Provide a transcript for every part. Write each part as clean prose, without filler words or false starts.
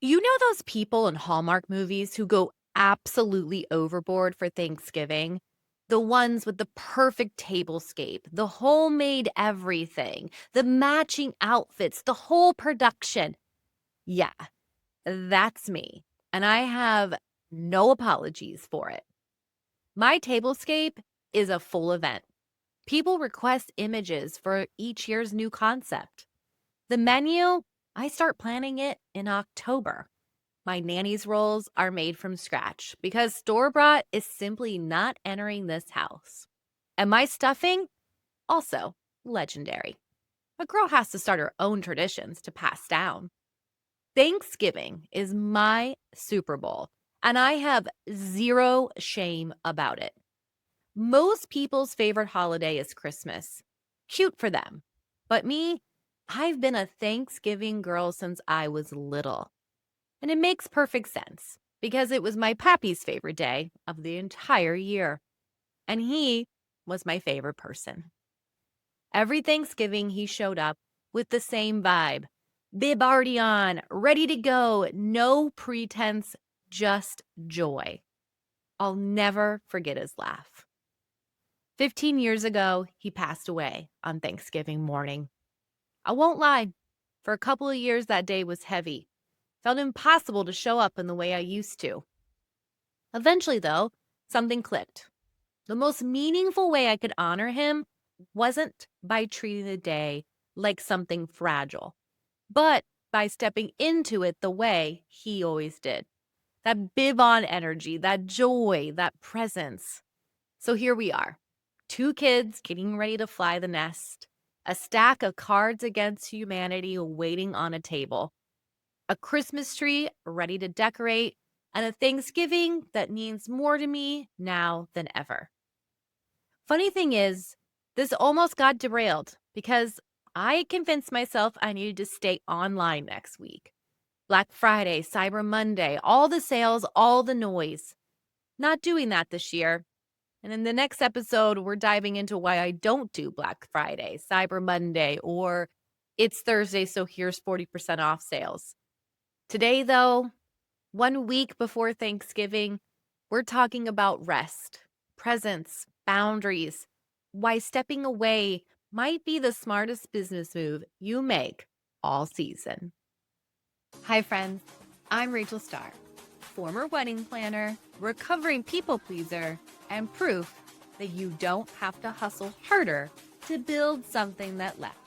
You know those people in Hallmark movies who go absolutely overboard for Thanksgiving? The ones with the perfect tablescape, the homemade everything, the matching outfits, the whole production. Yeah, that's me. And I have no apologies for it. My tablescape is a full event. People request images for each year's new concept. The menu, I start planning it in October. My nanny's rolls are made from scratch because store bought is simply not entering this house. And my stuffing, also legendary. A girl has to start her own traditions to pass down. Thanksgiving is my Super Bowl, and I have zero shame about it. Most people's favorite holiday is Christmas. Cute for them. But me, I've been a Thanksgiving girl since I was little. And it makes perfect sense because it was my pappy's favorite day of the entire year. And he was my favorite person. Every Thanksgiving, he showed up with the same vibe, bib already on, ready to go, no pretense, just joy. I'll never forget his laugh. 15 years ago, he passed away on Thanksgiving morning. I won't lie, for a couple of years that day was heavy. Felt impossible to show up in the way I used to. Eventually, though, something clicked. The most meaningful way I could honor him wasn't by treating the day like something fragile, but by stepping into it the way he always did. That bib on energy, that joy, that presence. So here we are, two kids getting ready to fly the nest, a stack of cards against humanity waiting on a table, a Christmas tree ready to decorate, and a Thanksgiving that means more to me now than ever. Funny thing is, this almost got derailed because I convinced myself I needed to stay online next week. Black Friday, Cyber Monday, all the sales, all the noise. Not doing that this year. And in the next episode, we're diving into why I don't do Black Friday, Cyber Monday, or it's Thursday, so here's 40% off sales. Today, though, 1 week before Thanksgiving, we're talking about rest, presence, boundaries, why stepping away might be the smartest business move you make all season. Hi, friends. I'm Rachel Starr, former wedding planner, recovering people pleaser, and proof that you don't have to hustle harder to build something that lasts.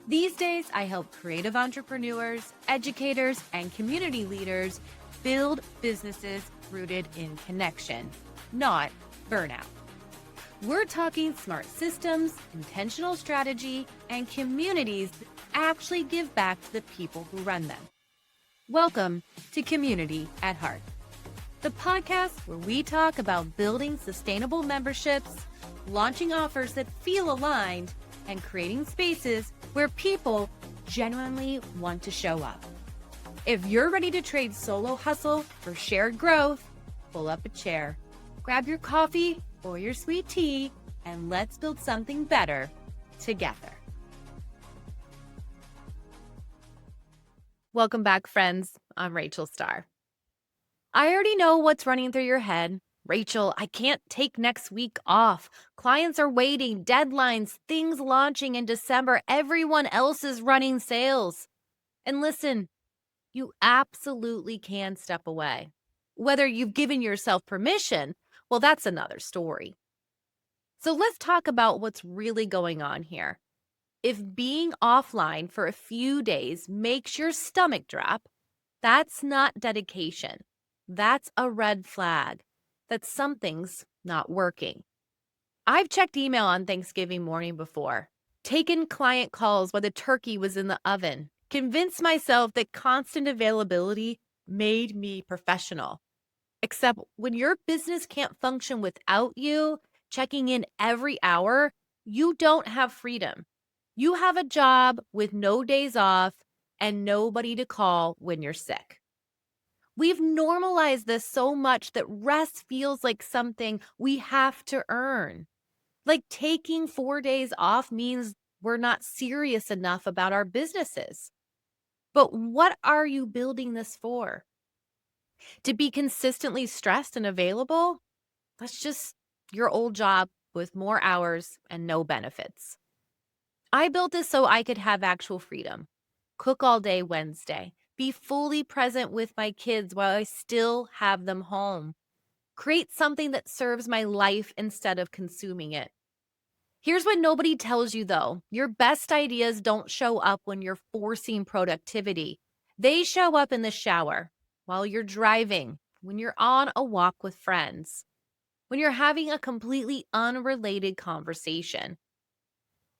These days, I help creative entrepreneurs, educators, and community leaders build businesses rooted in connection, not burnout. We're talking smart systems, intentional strategy, and communities that actually give back to the people who run them. Welcome to Community at Heart, the podcast where we talk about building sustainable memberships, launching offers that feel aligned, and creating spaces where people genuinely want to show up. If you're ready to trade solo hustle for shared growth, pull up a chair, grab your coffee or your sweet tea, and let's build something better together. Welcome back, friends. I'm Rachel Starr. I already know what's running through your head. Rachel, I can't take next week off. Clients are waiting, deadlines, things launching in December. Everyone else is running sales. And listen, you absolutely can step away. Whether you've given yourself permission, well, that's another story. So let's talk about what's really going on here. If being offline for a few days makes your stomach drop, that's not dedication. That's a red flag that something's not working. I've checked email on Thanksgiving morning before, taken client calls while the turkey was in the oven, convinced myself that constant availability made me professional. Except when your business can't function without you checking in every hour, you don't have freedom. You have a job with no days off and nobody to call when you're sick. We've normalized this so much that rest feels like something we have to earn. Like taking 4 days off means we're not serious enough about our businesses. But what are you building this for? To be consistently stressed and available? That's just your old job with more hours and no benefits. I built this so I could have actual freedom. Cook all day Wednesday. Be fully present with my kids while I still have them home. Create something that serves my life instead of consuming it. Here's what nobody tells you though: your best ideas don't show up when you're forcing productivity, they show up in the shower, while you're driving, when you're on a walk with friends, when you're having a completely unrelated conversation.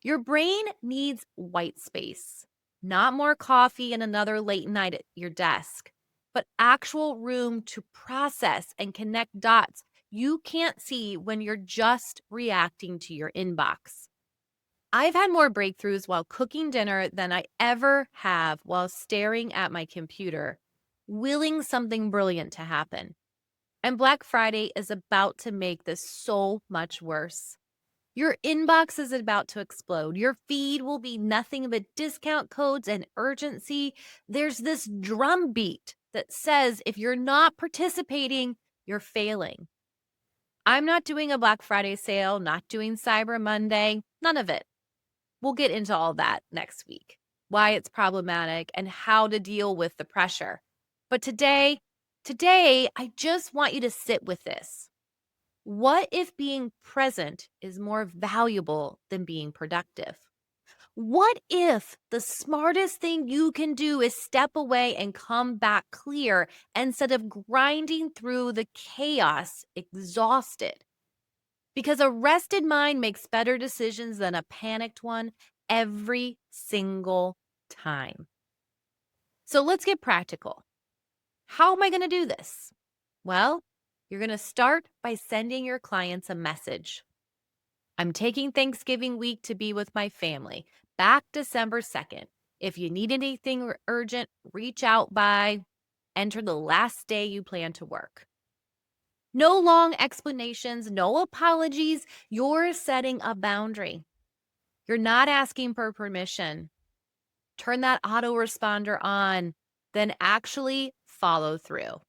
Your brain needs white space, not more coffee and another late night at your desk, but actual room to process and connect dots you can't see when you're just reacting to your inbox. I've had more breakthroughs while cooking dinner than I ever have while staring at my computer, willing something brilliant to happen. And Black Friday is about to make this so much worse. Your inbox is about to explode. Your feed will be nothing but discount codes and urgency. There's this drumbeat that says if you're not participating, you're failing. I'm not doing a Black Friday sale, not doing Cyber Monday, none of it. We'll get into all that next week, why it's problematic and how to deal with the pressure. But today, I just want you to sit with this. What if being present is more valuable than being productive? What if the smartest thing you can do is step away and come back clear instead of grinding through the chaos exhausted? Because a rested mind makes better decisions than a panicked one every single time. So let's get practical. How am I going to do this? Well, you're going to start by sending your clients a message. I'm taking Thanksgiving week to be with my family, back December 2nd. If you need anything urgent, reach out by, enter the last day you plan to work. No long explanations, no apologies. You're setting a boundary. You're not asking for permission. Turn that autoresponder on, then actually follow through.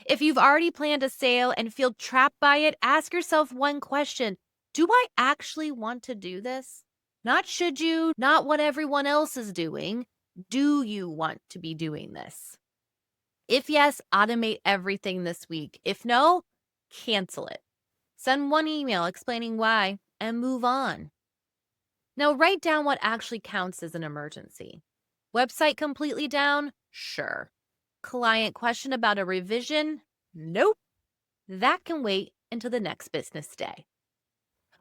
If you've already planned a sale and feel trapped by it, ask yourself one question: do I actually want to do this? Not should you, not what everyone else is doing. Do you want to be doing this? If yes, automate everything this week. If no, cancel it. Send one email explaining why and move on. Now, write down what actually counts as an emergency. Website completely down? Sure. Client question about a revision? Nope. That can wait until the next business day.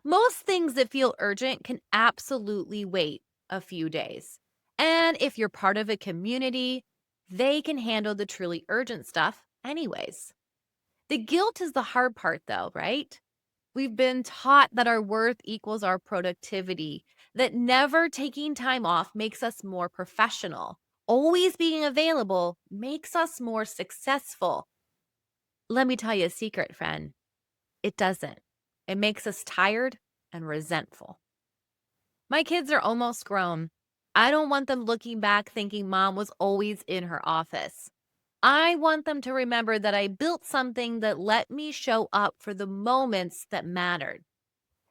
Most things that feel urgent can absolutely wait a few days. And if you're part of a community, they can handle the truly urgent stuff anyways. The guilt is the hard part, though, right? We've been taught that our worth equals our productivity, that never taking time off makes us more professional. Always being available makes us more successful. Let me tell you a secret, friend. It doesn't. It makes us tired and resentful. My kids are almost grown. I don't want them looking back thinking mom was always in her office. I want them to remember that I built something that let me show up for the moments that mattered.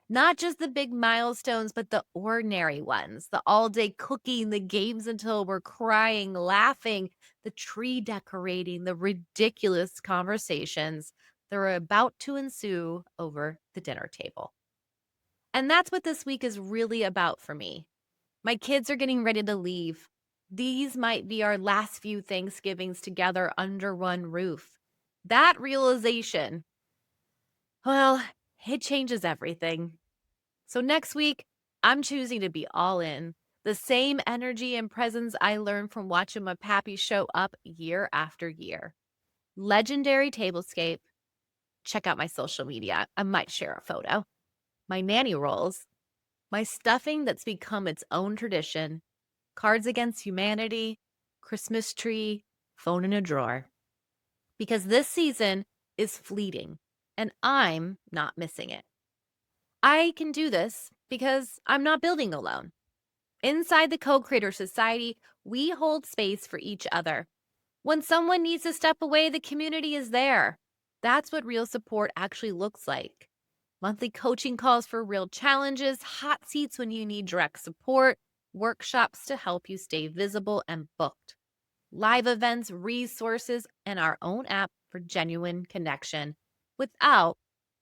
Not just the big milestones, but the ordinary ones, the all day cooking, the games until we're crying, laughing, the tree decorating, the ridiculous conversations that are about to ensue over the dinner table. And that's what this week is really about for me. My kids are getting ready to leave. These might be our last few Thanksgivings together under one roof. That realization, well, it changes everything. So next week, I'm choosing to be all in. The same energy and presence I learned from watching my pappy show up year after year. Legendary tablescape. Check out my social media. I might share a photo. My nanny rolls. My stuffing that's become its own tradition. Cards Against Humanity. Christmas tree. Phone in a drawer. Because this season is fleeting and I'm not missing it. I can do this because I'm not building alone. Inside the Co-Creator Society, We hold space for each other. When someone needs to step away, the community is there. That's what real support actually looks like. Monthly coaching calls for real challenges, hot seats when you need direct support, workshops to help you stay visible and booked, live events, resources, and our own app for genuine connection without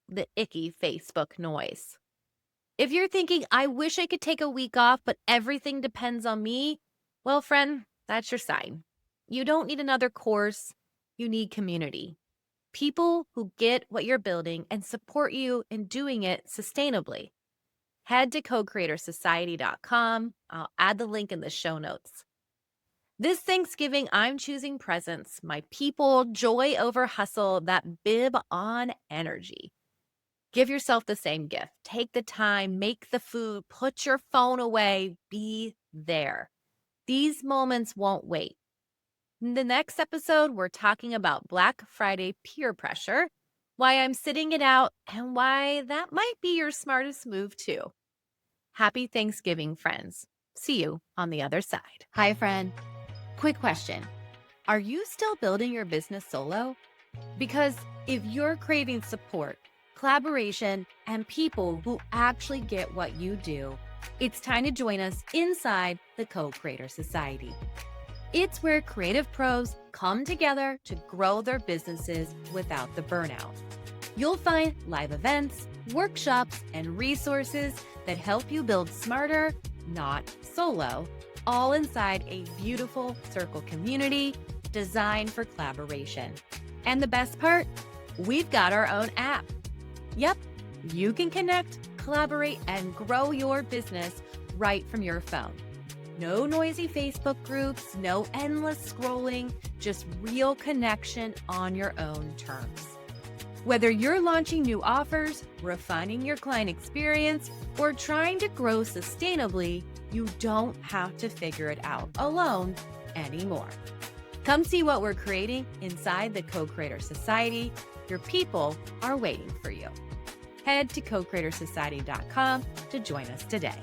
the icky Facebook noise. If you're thinking, I wish I could take a week off, but everything depends on me, well, friend, that's your sign. You don't need another course, you need community. People who get what you're building and support you in doing it sustainably. Head to co-creatorsociety.com. I'll add the link in the show notes. This Thanksgiving, I'm choosing presents, my people, joy over hustle, that bib on energy. Give yourself the same gift. Take the time, make the food, put your phone away, be there. These moments won't wait. In the next episode, we're talking about Black Friday peer pressure, why I'm sitting it out, and why that might be your smartest move too. Happy Thanksgiving, friends. See you on the other side. Hi, friend. Quick question. Are you still building your business solo? Because if you're craving support, collaboration, and people who actually get what you do, it's time to join us inside the Co-Creator Society. It's where creative pros come together to grow their businesses without the burnout. You'll find live events, workshops, and resources that help you build smarter, not solo, all inside a beautiful circle community designed for collaboration. And the best part, we've got our own app. Yep, you can connect, collaborate, and grow your business right from your phone. No noisy Facebook groups, no endless scrolling, just real connection on your own terms. Whether you're launching new offers, refining your client experience, or trying to grow sustainably, you don't have to figure it out alone anymore. Come see what we're creating inside the Co-Creator Society. Your people are waiting for you. Head to co-creatorsociety.com to join us today.